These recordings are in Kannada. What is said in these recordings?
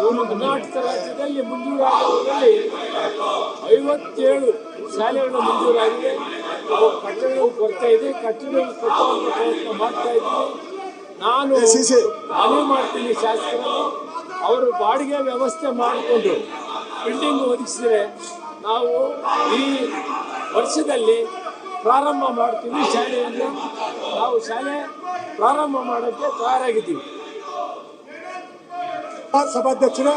ಕರ್ನಾಟಕ ರಾಜ್ಯದಲ್ಲಿ ಮಂಜೂರಾಗಿರುವುದರಲ್ಲಿ 57 ಶಾಲೆಗಳು ಮಂಜೂರಾಗಿದೆ. ಕಟ್ಟಡಗಳು ಕೊರತೆ ಇದೆ. ಕಟ್ಟಡಗಳು ಕಟ್ಟುವಂಥ ಪ್ರಯತ್ನ ಮಾಡ್ತಾ ಇದ್ದೀವಿ. ನಾನು ಮನವಿ ಮಾಡ್ತೀನಿ ಶಾಸಕರಲ್ಲಿ, ಅವರು ಬಾಡಿಗೆ ವ್ಯವಸ್ಥೆ ಮಾಡಿಕೊಂಡು ಬಿಲ್ಡಿಂಗ್ ಒದಗಿಸಿದರೆ ನಾವು ಈ ವರ್ಷದಲ್ಲಿ ಪ್ರಾರಂಭ ಮಾಡ್ತೀವಿ. ಶಾಲೆಯನ್ನು ನಾವು ಶಾಲೆ ಪ್ರಾರಂಭ ಮಾಡೋಕ್ಕೆ ತಯಾರಾಗಿದ್ದೀವಿ. ಸಭಾಧ್ಯಕ್ಷರೇ,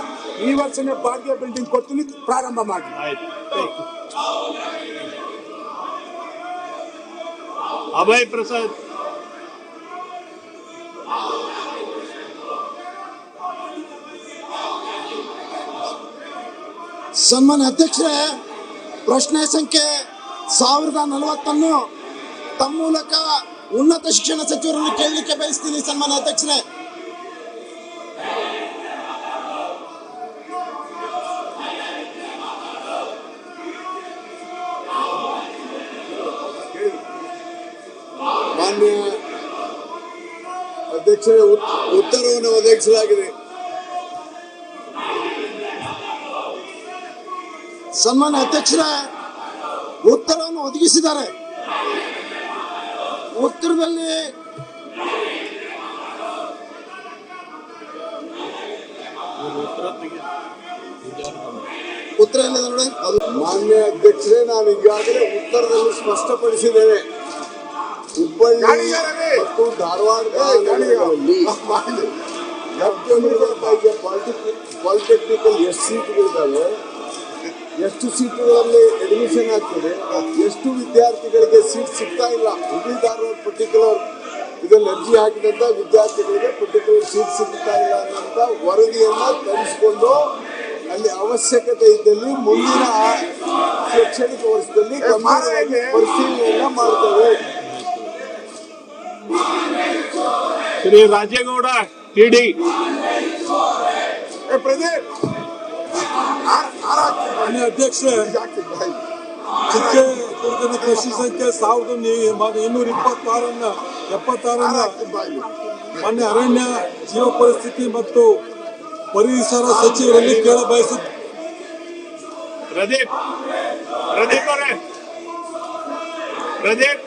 ಈ ವರ್ಷನೇ ಬಾಡಿಗೆ ಬಿಲ್ಡಿಂಗ್ ಕೊಡ್ತೀನಿ, ಪ್ರಾರಂಭ ಮಾಡಿ. ಅಭಯ್ ಪ್ರಸಾದ್. ಸನ್ಮಾನ್ಯ ಅಧ್ಯಕ್ಷರೇ, ಪ್ರಶ್ನೆ ಸಂಖ್ಯೆ 1040 ತಮ್ಮ ಮೂಲಕ ಉನ್ನತ ಶಿಕ್ಷಣ ಸಚಿವರನ್ನು ಕೇಳಲಿಕ್ಕೆ ಬಯಸ್ತೀನಿ. ಸನ್ಮಾನ್ಯ ಅಧ್ಯಕ್ಷರೇ, ಮಾನ್ಯ ಅಧ್ಯಕ್ಷರೇ, ಉತ್ತರವನ್ನು ಒದಗಿಸಲಾಗಿದೆ. ಸನ್ಮಾನ್ಯ ಅಧ್ಯಕ್ಷರೇ, ಉತ್ತರವನ್ನು ಒದಗಿಸಿದ್ದಾರೆ. ಉತ್ತರದಲ್ಲಿ ಉತ್ತರ ಇಲ್ಲ ನೋಡಿ. ಅದು ಮಾನ್ಯ ಅಧ್ಯಕ್ಷರೇ, ನಾನು ಈಗಾಗಲೇ ಉತ್ತರದಲ್ಲಿ ಸ್ಪಷ್ಟಪಡಿಸಿದ್ದೇನೆ. ಹುಬ್ಬಳ್ಳಿ ಮತ್ತು ಧಾರವಾಡದಲ್ಲಿ ಪಾಲಿಟೆಕ್ನಿಕಲ್ ಎಷ್ಟು ಸೀಟುಗಳಿದ್ದಾವೆ, ಎಷ್ಟು ಸೀಟುಗಳಲ್ಲಿ ಅಡ್ಮಿಷನ್ ಆಗ್ತದೆ, ಎಷ್ಟು ವಿದ್ಯಾರ್ಥಿಗಳಿಗೆ ಸೀಟ್ ಸಿಗ್ತಾ ಇಲ್ಲ. ಹುಬ್ಬಳ್ಳಿ ಧಾರವಾಡ ಪರ್ಟಿಕ್ಯುಲರ್ ಇದರಲ್ಲಿ ಅರ್ಜಿ ಹಾಕಿದಂಥ ವಿದ್ಯಾರ್ಥಿಗಳಿಗೆ ಪರ್ಟಿಕ್ಯುಲರ್ ಸೀಟ್ ಸಿಗ್ತಾ ಇಲ್ಲ ಅನ್ನೋಂಥ ವರದಿಯನ್ನು ತರಿಸಿಕೊಂಡು ಅಲ್ಲಿ ಅವಶ್ಯಕತೆ ಇದ್ದಲ್ಲಿ ಮುಂದಿನ ಶೈಕ್ಷಣಿಕ ವರ್ಷದಲ್ಲಿ ಗಂಭೀರವಾಗಿ ಪರಿಶೀಲನೆಯನ್ನ ಮಾಡ್ತೇವೆ. ಶ್ರೀ ರಾಜೇಗೌಡ ಟಿಡಿ. ಅಧ್ಯಕ್ಷರೇ, ಚಿಕ್ಕ ಪ್ರಶ್ನೆ ಸಂಖ್ಯೆ 1276 ಮಾನ್ಯ ಅರಣ್ಯ ಜೀವ ಪರಿಸ್ಥಿತಿ ಮತ್ತು ಪರಿಸರ ಸಚಿವರಲ್ಲಿ ಕೇಳ ಬಯಸುತ್ತೆ. ಪ್ರದೀಪ್ ಅವರೇ, ಪ್ರದೀಪ್